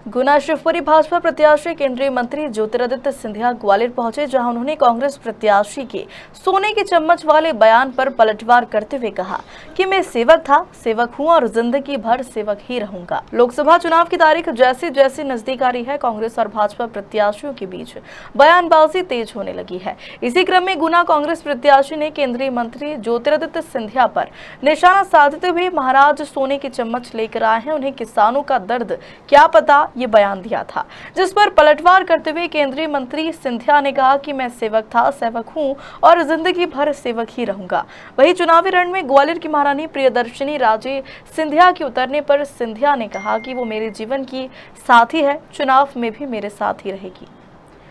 गुना शिवपुरी भाजपा प्रत्याशी केंद्रीय मंत्री ज्योतिरादित्य सिंधिया ग्वालियर पहुंचे, जहां उन्होंने कांग्रेस प्रत्याशी के सोने की चम्मच वाले बयान पर पलटवार करते हुए कहा कि मैं सेवक था, सेवक हूं और जिंदगी भर सेवक ही रहूंगा। लोकसभा चुनाव की तारीख जैसे जैसे नजदीक आ रही है, कांग्रेस और भाजपा प्रत्याशियों के बीच बयानबाजी तेज होने लगी है। इसी क्रम में गुना कांग्रेस प्रत्याशी ने केंद्रीय मंत्री ज्योतिरादित्य सिंधिया पर निशाना साधते हुए महाराज सोने की चम्मच लेकर आए हैं, उन्हें किसानों का दर्द क्या पता, ये बयान दिया था, जिस पर पलटवार करते हुए केंद्रीय मंत्री सिंधिया ने कहा कि मैं सेवक था, सेवक हूं और जिंदगी भर सेवक ही रहूंगा। वहीं चुनावी रण में ग्वालियर की महारानी प्रियदर्शनी राजे सिंधिया के उतरने पर सिंधिया ने कहा कि वो मेरे जीवन की साथी है, चुनाव में भी मेरे साथ ही रहेगी।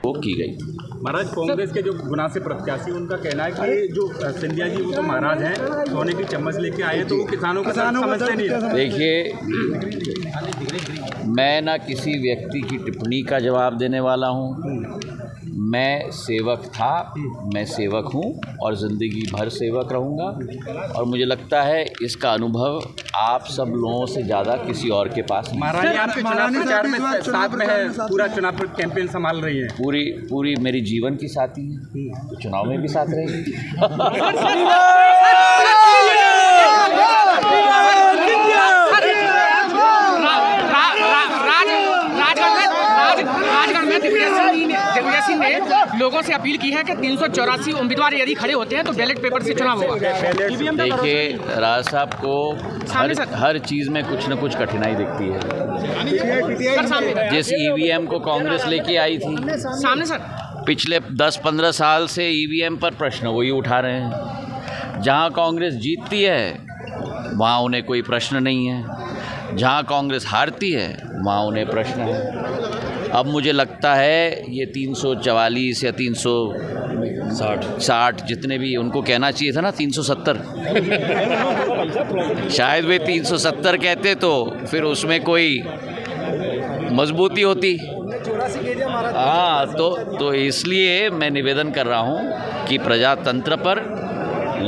वो की गई। महाराज, कांग्रेस के जो गुना से प्रत्याशी, उनका कहना है कि जो सिंधिया जी वो तो महाराज हैं, सोने की चम्मच लेके आए तो वो किसानों का समझते नहीं है। देखिए, मैं ना किसी व्यक्ति की टिप्पणी का जवाब देने वाला हूँ। मैं सेवक था, मैं सेवक हूँ और ज़िंदगी भर सेवक रहूँगा। और मुझे लगता है इसका अनुभव आप सब लोगों से ज़्यादा किसी और के पास नहीं। महारानी आपके चुनाव प्रचार में साथ में है, पूरा चुनाव कैंपेन संभाल रही है। पूरी मेरी जीवन की साथी है, तो चुनाव में भी साथ रहेगी। दिव्या ने लोगों से अपील की है कि 384 उम्मीदवार यदि खड़े होते हैं तो बैलेट पेपर से चुनाव होगा। देखिए, राज साहब को हर चीज़ में कुछ न कुछ कठिनाई दिखती है। जिस ईवीएम को कांग्रेस लेके आई थी सामने सर, पिछले 10-15 साल से ईवीएम पर प्रश्न वही उठा रहे हैं। जहां कांग्रेस जीतती है वहां उन्हें कोई प्रश्न नहीं है, जहां कांग्रेस हारती है वहां उन्हें प्रश्न है। अब मुझे लगता है ये 344 या 360 जितने भी, उनको कहना चाहिए था ना 370 शायद वे 370 कहते तो फिर उसमें कोई मजबूती होती। हाँ, तो इसलिए मैं निवेदन कर रहा हूँ कि प्रजातंत्र पर,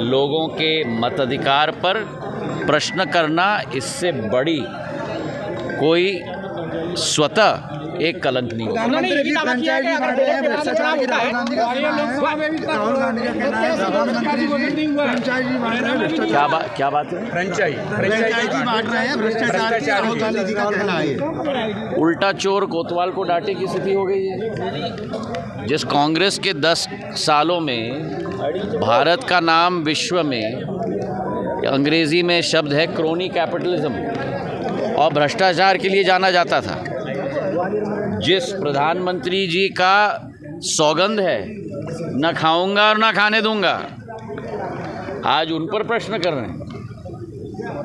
लोगों के मताधिकार पर प्रश्न करना, इससे बड़ी कोई स्वतः एक कलंक नहीं होगा। क्या बात है? फ्रेंचाइजी बांट रहे हैं, भ्रष्टाचार है। उल्टा चोर कोतवाल को डांटे की स्थिति हो गई है। जिस कांग्रेस के 10 सालों में भारत का नाम विश्व में, अंग्रेजी में शब्द है क्रोनी कैपिटलिज्म, और भ्रष्टाचार के लिए जाना जाता था, जिस प्रधानमंत्री जी का सौगंध है न खाऊंगा और न खाने दूंगा, आज उन पर प्रश्न कर रहे हैं।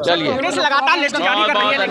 चलिए, लगातार लिस्ट जारी कर रही है।